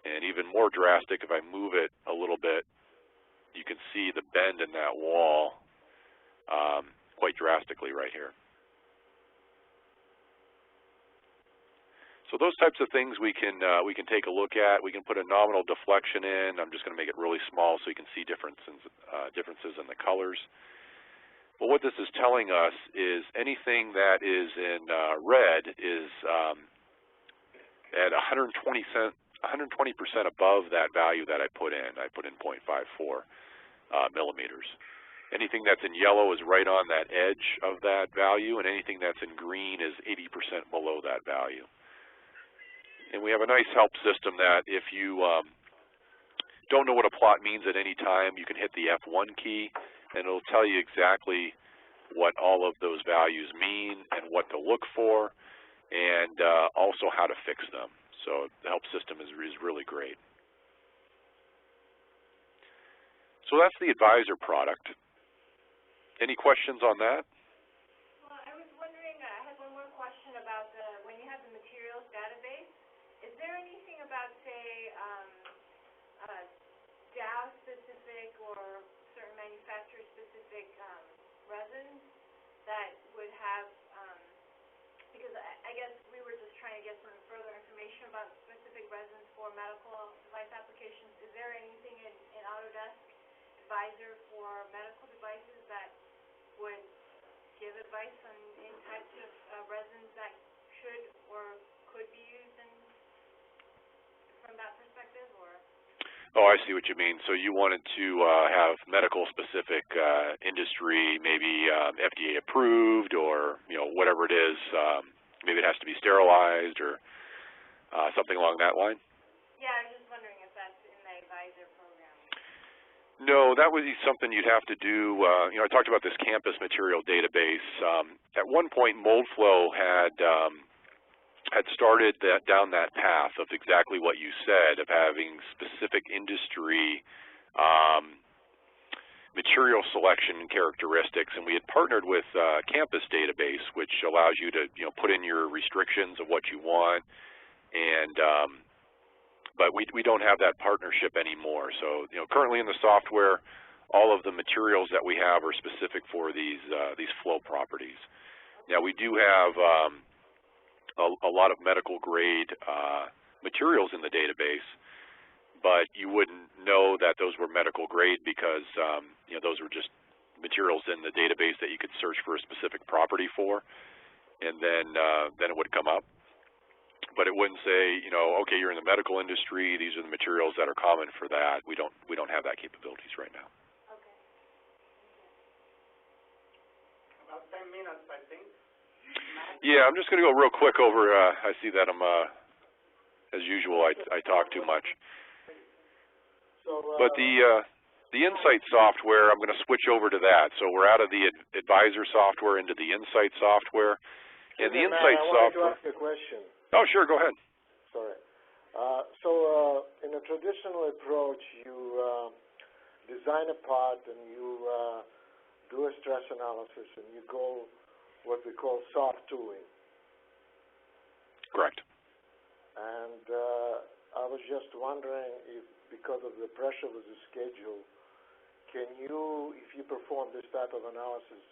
And even more drastic, if I move it a little bit you can see the bend in that wall quite drastically right here. So those types of things we can take a look at. We can put a nominal deflection in. I'm just going to make it really small so you can see differences in the colors. But what this is telling us is anything that is in red is at 120% above that value that I put in. I put in 0.54 millimeters. Anything that's in yellow is right on that edge of that value, and anything that's in green is 80% below that value. And we have a nice help system that if you don't know what a plot means at any time, you can hit the F1 key, and it'll tell you exactly what all of those values mean and what to look for, and also how to fix them. So the help system is really great. So that's the Advisor product. Any questions on that? Well, I was wondering, I had one more question about when you have the materials database, is there anything about, say, Dow-specific or certain manufacturer-specific resins that would have, because I guess we were just trying to get some further information about specific resins for medical device applications. Is there anything in Autodesk Advisor for medical devices that would give advice on any types of resins that should or could be used from that perspective, or? Oh, I see what you mean. So you wanted to have medical-specific industry, maybe FDA approved, or whatever it is. Maybe it has to be sterilized, or something along that line. Yeah, I was just wondering if that's in the Advisor program. No, that would be something you'd have to do. I talked about this campus material database. At one point, Moldflow had started down that path of exactly what you said, of having specific industry material selection characteristics, and we had partnered with Campus Database, which allows you to put in your restrictions of what you want, and but we don't have that partnership anymore. So currently in the software, all of the materials that we have are specific for these flow properties. Now we do have a lot of medical grade materials in the database, but you wouldn't know that those were medical grade because those were just materials in the database that you could search for a specific property for, and then it would come up. But it wouldn't say, okay, you're in the medical industry, these are the materials that are common for that. We don't have that capabilities right now. Okay. About 10 minutes, I think. Yeah, I'm just going to go real quick over, I see that I'm, as usual, I talk too much. But the Insight software, I'm going to switch over to that. So we're out of the Advisor software into the Insight software. And the Insight software... I wanted to ask a question. Oh, sure, go ahead. Sorry. In a traditional approach, you design a part and you do a stress analysis and you go what we call soft tooling. Correct. And I was just wondering if, because of the pressure of the schedule, can you, if you perform this type of analysis,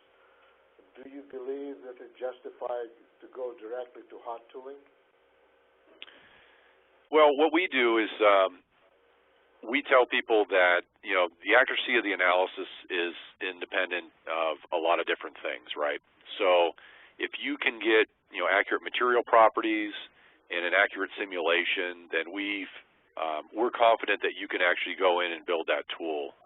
do you believe that it's justified to go directly to hot tooling? Well, what we do is we tell people that, the accuracy of the analysis is independent of a lot of different things, right? So if you can get, accurate material properties and an accurate simulation, then we're confident that you can actually go in and build that tool,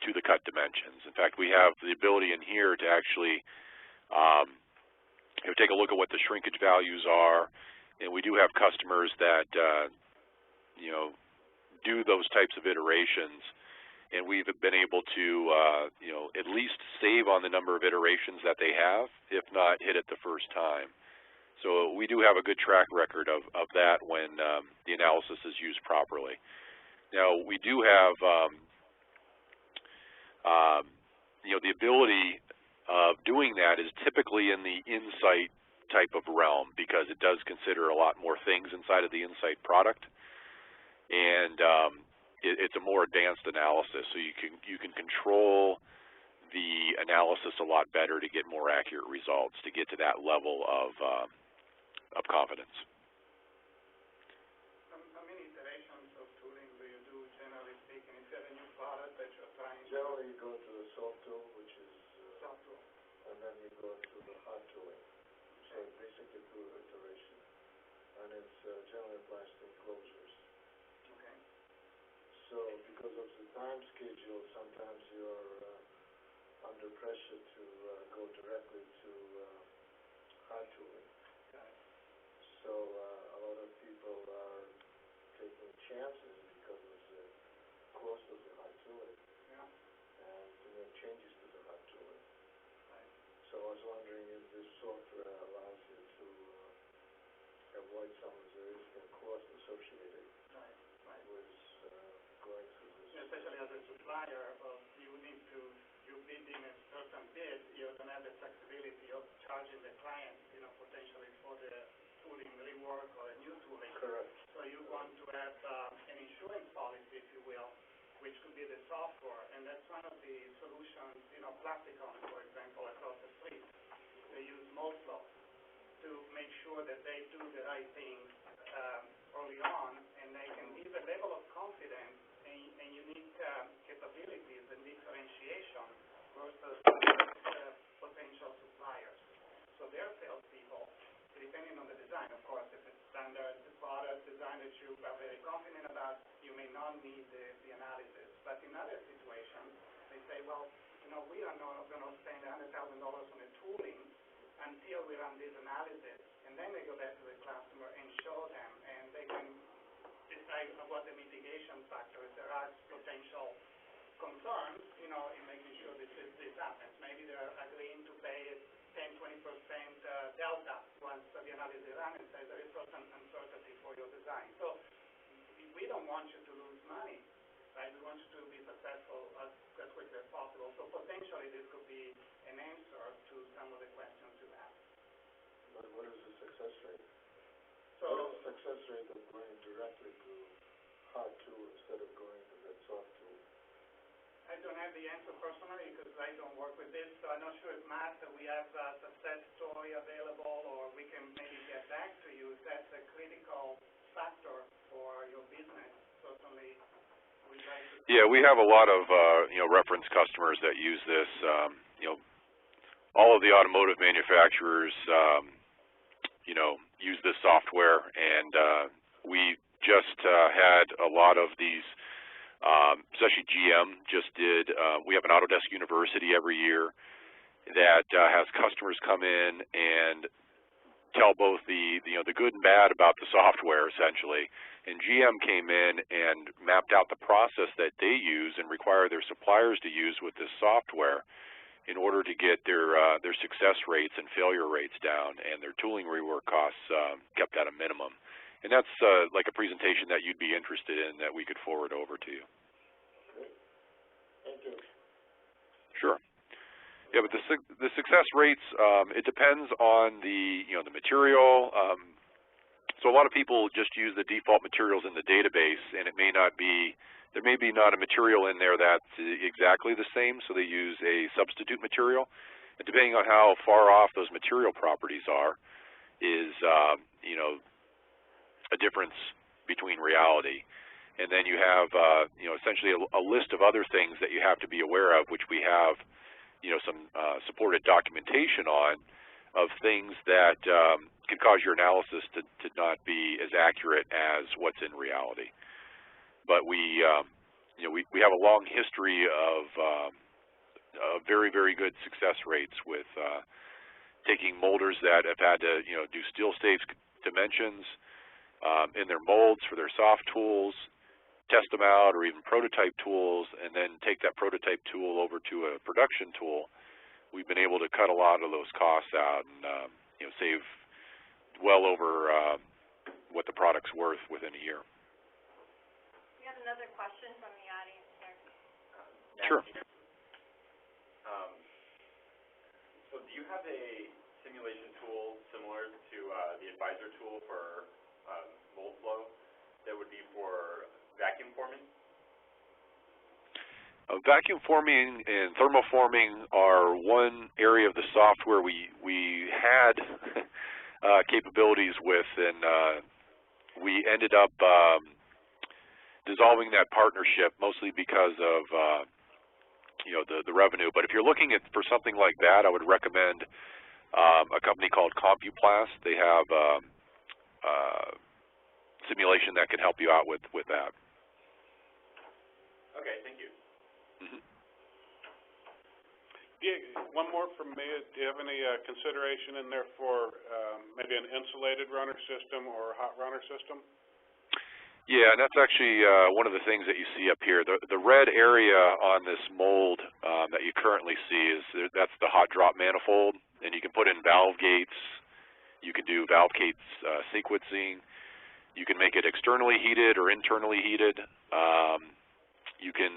to the cut dimensions. In fact, we have the ability in here to actually take a look at what the shrinkage values are, and we do have customers that do those types of iterations, and we've been able to at least save on the number of iterations that they have, if not hit it the first time. So we do have a good track record of that when the analysis is used properly. Now, we do have the ability of doing that is typically in the Insight type of realm, because it does consider a lot more things inside of the Insight product. And it's a more advanced analysis, so you can control the analysis a lot better to get more accurate results, to get to that level of confidence. How many iterations of tooling do you do, generally speaking? If you have a new product that you're trying to... Generally, you go to the soft tool, which is, soft tool. and then you go to the hard tooling. So basically 2 iterations, and it's generally applies to enclosures. Okay. So because of the time schedule, sometimes you're under pressure to go directly to hard tooling. Got it. So a lot of people are taking chances because of the cost of the hard tooling, Yeah. and to make changes to the hard tooling. Right. So I was wondering if this software allows you to avoid some of the risk and cost associated Right. Right. with going through this. Especially as a supplier, you need to, you bid in a certain bid, you don't have the flexibility of charging the client, potentially for the tooling rework or a new tooling. Correct. So you want to have an insurance policy, if you will, which could be the software, and that's one of the solutions, Plasticon, for example, across the street. They use Moldflow to make sure that they do the right thing early on, and they can give a level of confidence and unique capabilities and differentiation versus potential suppliers. So their salespeople, depending on the design, of course, if it's standard product design that you are very confident about, you may not need the analysis. But in other situations, they say, well, we are not going to spend $100,000 on a tooling until we run this analysis. And then they go back to the customer and show them, and they can decide what the mitigation factor is. There are potential concerns, in making sure this happens. Maybe they're agreeing to pay 10-20% delta once the analysis is run, and says there is certain uncertainty for your design. So we don't want you to lose money, right? We want you to be successful as quickly as possible. So potentially this could be an answer to some of the questions you have. But what is the success rate? So what is the success rate of going directly to hard tool instead of going to that soft tool? I don't have the answer personally because I don't work with this, so I'm not sure if, Matt, we have a success story available, or we can maybe get back to you if that's a critical factor for your business. Certainly, we'd like to... Yeah, we have a lot of reference customers that use this. All of the automotive manufacturers, use this software, and we just had a lot of these. Especially GM just did. We have an Autodesk University every year that has customers come in and tell both the good and bad about the software, essentially. And GM came in and mapped out the process that they use and require their suppliers to use with this software in order to get their success rates and failure rates down, and their tooling rework costs kept at a minimum. And that's like a presentation that you'd be interested in that we could forward over to you. Great. Thank you. Sure. Yeah, but the success rates, it depends on the material. So a lot of people just use the default materials in the database, and there may be not a material in there that's exactly the same, so they use a substitute material. And depending on how far off those material properties are, is a difference between reality. And then you have essentially a list of other things that you have to be aware of, which we have some supported documentation on, of things that can cause your analysis to not be as accurate as what's in reality. But we have a long history of very, very good success rates with taking molders that have had to do steel safe dimensions in their molds for their soft tools, test them out, or even prototype tools, and then take that prototype tool over to a production tool. We've been able to cut a lot of those costs out and save well over what the product's worth within a year. We have another question from the audience here. Sure. So do you have a simulation tool similar to the Advisor tool for Moldflow that would be for vacuum forming? Vacuum forming and thermoforming are one area of the software we had capabilities with, and we ended up dissolving that partnership mostly because of the revenue. But if you're looking for something like that, I would recommend a company called CompuPlast. They have simulation that can help you out with that. Okay, thank you. One more from me. Do you have any consideration in there for maybe an insulated runner system or a hot runner system? Yeah, and that's actually one of the things that you see up here. The red area on this mold that you currently see that's the hot drop manifold, and you can put in valve gates. You can do valve gates sequencing. You can make it externally heated or internally heated. You can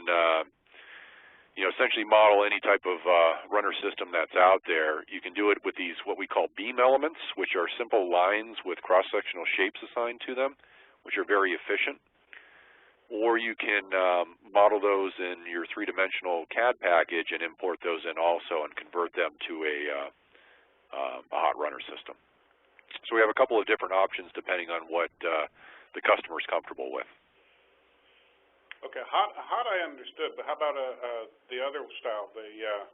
essentially model any type of runner system that's out there. You can do it with these what we call beam elements, which are simple lines with cross-sectional shapes assigned to them, which are very efficient. Or you can model those in your three-dimensional CAD package and import those in also and convert them to a hot runner system. So we have a couple of different options depending on what the customer is comfortable with. Okay, hot I understood, but how about the other style, the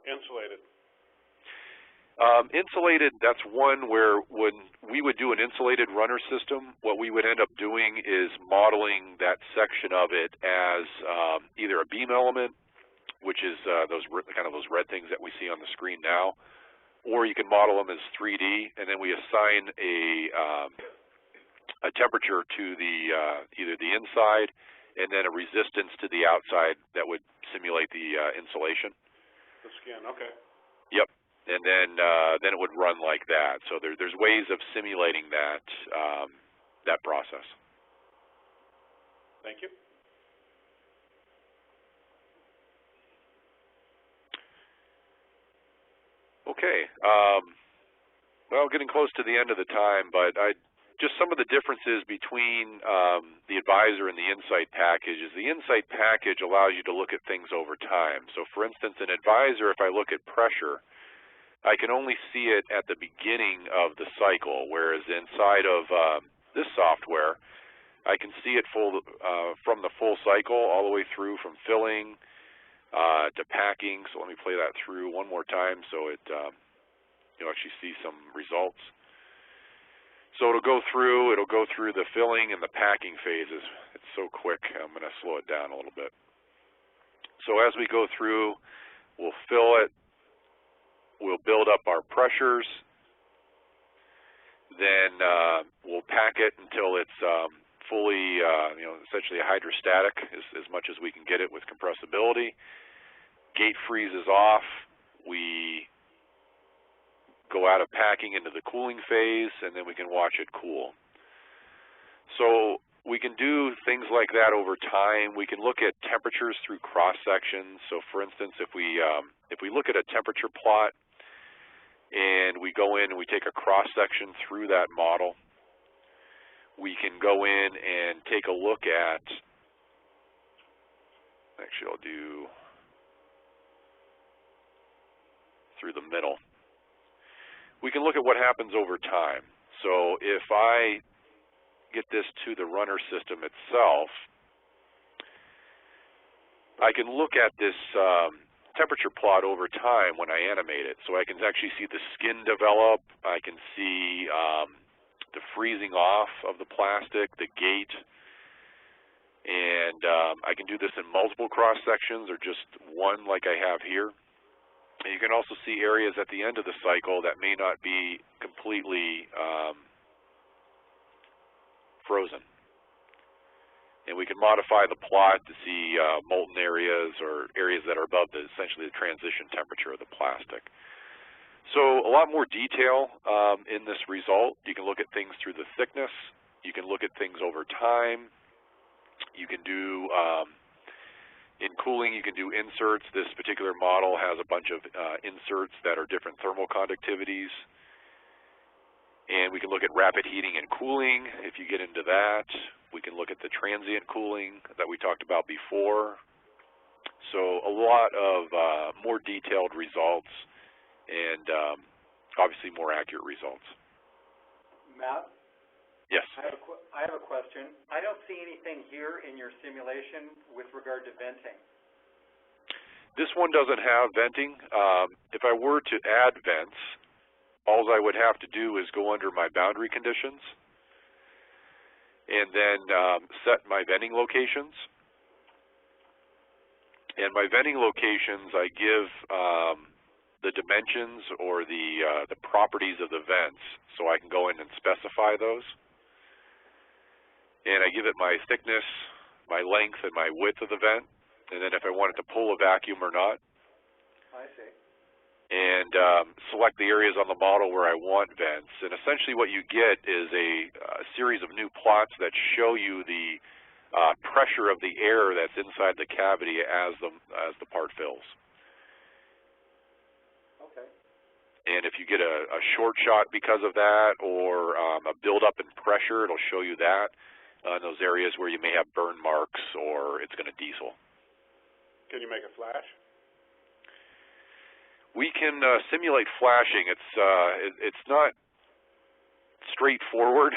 insulated? Insulated, that's one where when we would do an insulated runner system, what we would end up doing is modeling that section of it as either a beam element, which is those red things that we see on the screen now, or you can model them as 3D, and then we assign a temperature to the either the inside and then a resistance to the outside that would simulate the insulation. The skin, okay. Yep, and then it would run like that. So there's ways of simulating that that process. Thank you. Okay. Well, getting close to the end of the time, but just some of the differences between the Advisor and the Insight package is the Insight package allows you to look at things over time. So for instance, an Advisor, if I look at pressure, I can only see it at the beginning of the cycle, whereas inside of this software, I can see it from the full cycle all the way through from filling to packing. So let me play that through one more time so you'll actually see some results. So it'll go through the filling and the packing phases. It's so quick, I'm going to slow it down a little bit. So as we go through, we'll fill it, we'll build up our pressures, then we'll pack it until it's fully, essentially hydrostatic as much as we can get it with compressibility. Gate freezes off, we go out of packing into the cooling phase, and then we can watch it cool. So we can do things like that over time. We can look at temperatures through cross sections. So for instance, if we look at a temperature plot and we go in and we take a cross section through that model, we can go in and take a look at, actually I'll do through the middle. We can look at what happens over time. So if I get this to the runner system itself, I can look at this temperature plot over time when I animate it. So I can actually see the skin develop, I can see the freezing off of the plastic, the gate, and I can do this in multiple cross sections or just one like I have here. And you can also see areas at the end of the cycle that may not be completely frozen. And we can modify the plot to see molten areas or areas that are above essentially the transition temperature of the plastic. So a lot more detail in this result. You can look at things through the thickness. You can look at things over time. You can do in cooling, you can do inserts. This particular model has a bunch of inserts that are different thermal conductivities. And we can look at rapid heating and cooling if you get into that. We can look at the transient cooling that we talked about before. So a lot of more detailed results and obviously more accurate results. Matt? Yes. I have a question. I don't see anything here in your simulation with regard to venting. This one doesn't have venting. If I were to add vents, all I would have to do is go under my boundary conditions and then set my venting locations. And my venting locations, I give the dimensions or the properties of the vents, so I can go in and specify those. And I give it my thickness, my length, and my width of the vent, and then if I wanted to pull a vacuum or not. I see. And select the areas on the model where I want vents. And essentially what you get is a series of new plots that show you the pressure of the air that's inside the cavity as the part fills. Okay. And if you get a short shot because of that, or a buildup in pressure, it'll show you that in those areas where you may have burn marks or it's going to diesel. Can you make a flash? We can simulate flashing. It's not straightforward.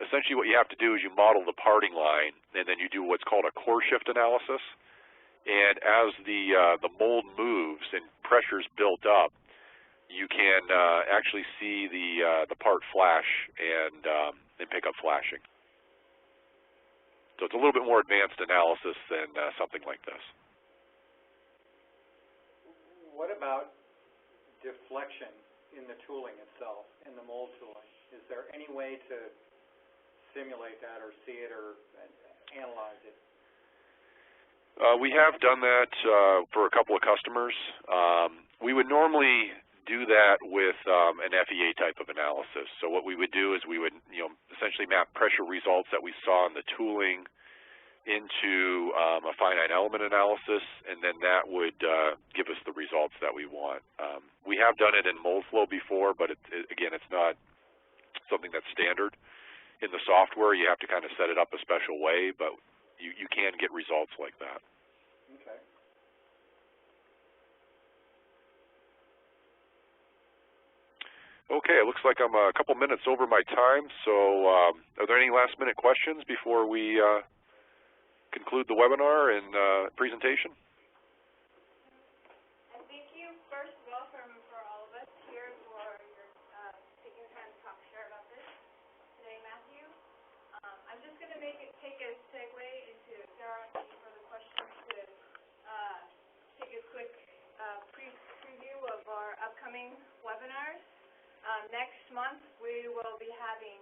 Essentially what you have to do is you model the parting line, and then you do what's called a core shift analysis. And as the mold moves and pressure's built up, you can actually see the part flash and pick up flashing. So it's a little bit more advanced analysis than something like this. What about deflection in the tooling itself, in the mold tooling? Is there any way to simulate that or see it or analyze it? We have done that for a couple of customers. We would normally do that with an FEA type of analysis. So what we would do is we would, essentially map pressure results that we saw in the tooling into a finite element analysis, and then that would give us the results that we want. We have done it in Moldflow before, but again, it's not something that's standard. In the software, you have to kind of set it up a special way, but you can get results like that. Okay. Okay, it looks like I'm a couple minutes over my time, so are there any last-minute questions before we conclude the webinar and presentation? And thank you, first of all, for all of us here for your taking time to share about this today, Matthew. I'm just going to take a segue into Jaworski for the questions to take a quick preview of our upcoming webinars. Next month, we will be having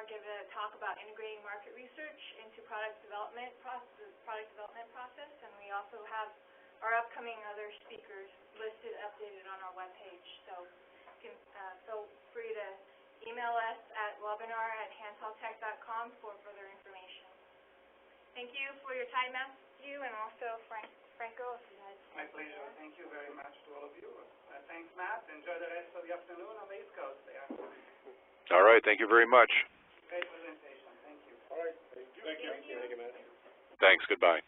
give a talk about integrating market research into product development process, and we also have our upcoming other speakers listed, updated on our webpage. So you can feel free to email us at webinar@handheldtech.com for further information. Thank you for your time, Matthew, and also Franco, if you had. My pleasure. Thank you very much to all of you. Thanks, Matt. Enjoy the rest of the afternoon on the East Coast there. All right. Thank you very much. Great presentation. Thank you. All right. Thank you. Thank you, Matt. Thanks. Goodbye.